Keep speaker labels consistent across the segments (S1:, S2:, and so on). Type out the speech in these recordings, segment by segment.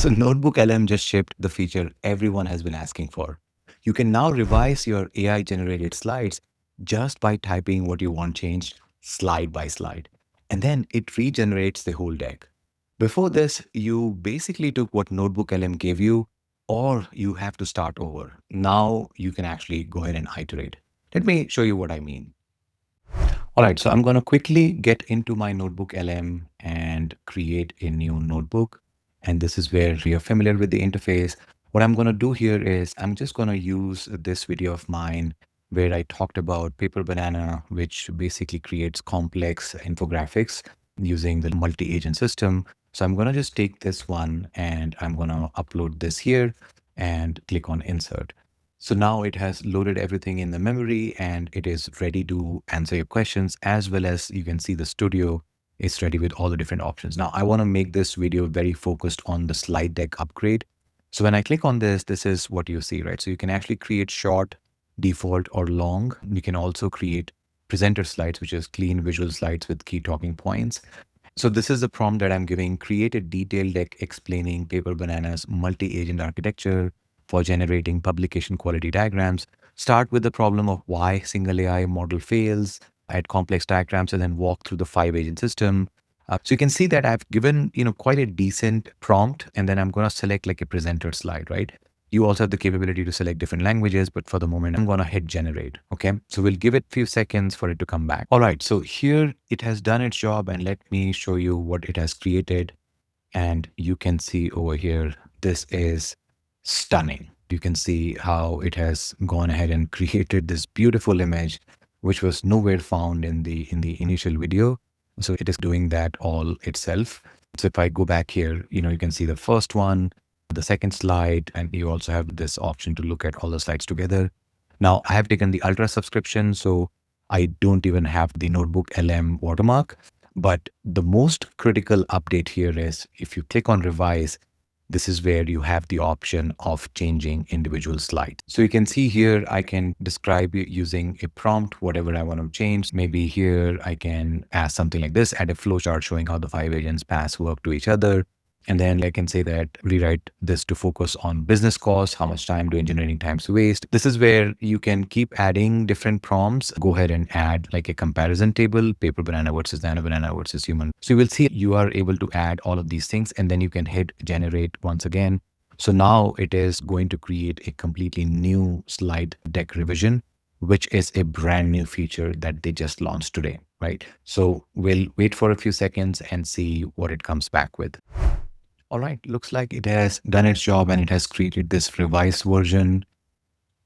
S1: So Notebook LM just shipped the feature everyone has been asking for. You can now revise your AI generated slides just by typing what you want changed slide by slide. And then it regenerates the whole deck. Before this, you basically took what Notebook LM gave you, or you have to start over. Now you can actually go ahead and iterate. Let me show you what I mean. All right, so I'm going to quickly get into my Notebook LM and create a new notebook. And this is where you're familiar with the interface. What I'm going to do here is I'm just going to use this video of mine where I talked about Paper Banana, which basically creates complex infographics using the multi-agent system. So I'm going to just take this one and I'm going to upload this here and click on insert. So now it has loaded everything in the memory and it is ready to answer your questions, as well as you can see the studio is ready with all the different options. Now I want to make this video very focused on the slide deck upgrade. So when I click on this, this is what you see, right? So you can actually create short, default, or long. You can also create presenter slides, which is clean visual slides with key talking points. So this is the prompt that I'm giving: create a detailed deck explaining Paper Banana's multi-agent architecture for generating publication quality diagrams. Start with the problem of why single AI model fails, add complex diagrams, and then walk through the 5-agent system. So you can see that I've given, quite a decent prompt, and then I'm going to select like a presenter slide, right? You also have the capability to select different languages, but for the moment, I'm going to hit generate. Okay. So we'll give it a few seconds for it to come back. All right. So here it has done its job, and let me show you what it has created. And you can see over here, this is stunning. You can see how it has gone ahead and created this beautiful image, which was nowhere found in the initial video. So it is doing that all itself. So if I go back here, you can see the first one, the second slide, and you also have this option to look at all the slides together. Now I have taken the Ultra subscription, so I don't even have the Notebook LM watermark. But the most critical update here is if you click on revise, this is where you have the option of changing individual slides. So you can see here, I can describe it using a prompt, whatever I want to change. Maybe here I can ask something like this: add a flowchart showing how the 5 agents pass work to each other. And then I can say that rewrite this to focus on business costs. How much time do engineering times waste? This is where you can keep adding different prompts. Go ahead and add like a comparison table: Paper Banana versus Nano Banana versus human. So you will see you are able to add all of these things, and then you can hit generate once again. So now it is going to create a completely new slide deck revision, which is a brand new feature that they just launched today, right? So we'll wait for a few seconds and see what it comes back with. All right, looks like it has done its job and it has created this revised version.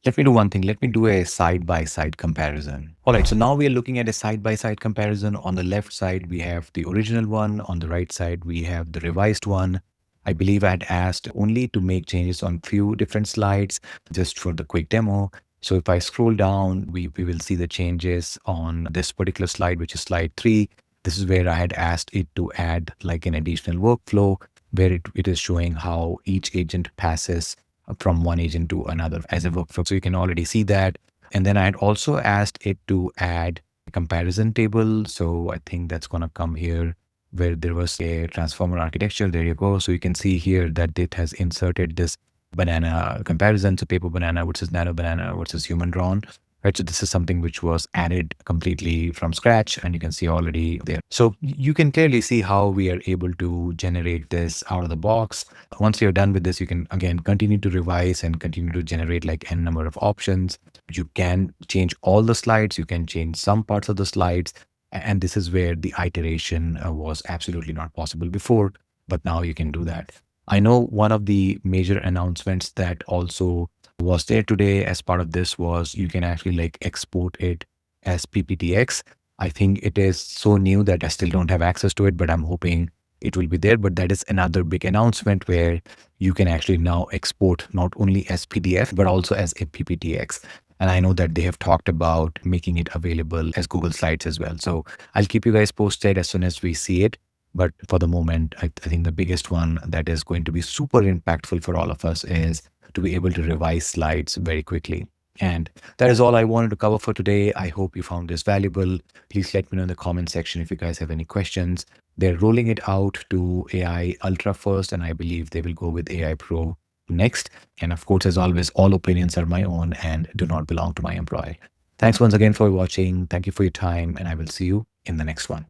S1: Let me do one thing. Let me do a side-by-side comparison. All right, so now we are looking at a side-by-side comparison. On the left side, we have the original one. On the right side, we have the revised one. I believe I had asked only to make changes on few different slides just for the quick demo. So if I scroll down, we will see the changes on this particular slide, which is slide 3. This is where I had asked it to add like an additional workflow where it is showing how each agent passes from one agent to another as a workflow. So you can already see that. And then I had also asked it to add a comparison table. So I think that's going to come here where there was a transformer architecture. There you go. So you can see here that it has inserted this banana comparison. So Paper Banana versus Nano Banana versus human drawn. Right, so this is something which was added completely from scratch, and you can see already there. So you can clearly see how we are able to generate this out of the box. Once you're done with this, you can again continue to revise and continue to generate like n number of options. You can change all the slides. You can change some parts of the slides. And this is where the iteration was absolutely not possible before, but now you can do that. I know one of the major announcements that also was there today as part of this was you can actually like export it as PPTX. I think it is so new that I still don't have access to it, but I'm hoping it will be there. But that is another big announcement where you can actually now export not only as PDF, but also as a PPTX. And I know that they have talked about making it available as Google Slides as well. So I'll keep you guys posted as soon as we see it. But for the moment, I think the biggest one that is going to be super impactful for all of us is to be able to revise slides very quickly. And that is all I wanted to cover for today. I hope you found this valuable. Please let me know in the comment section if you guys have any questions. They're rolling it out to AI Ultra first, and I believe they will go with AI Pro next. And of course, as always, all opinions are my own and do not belong to my employer. Thanks once again for watching. Thank you for your time, and I will see you in the next one.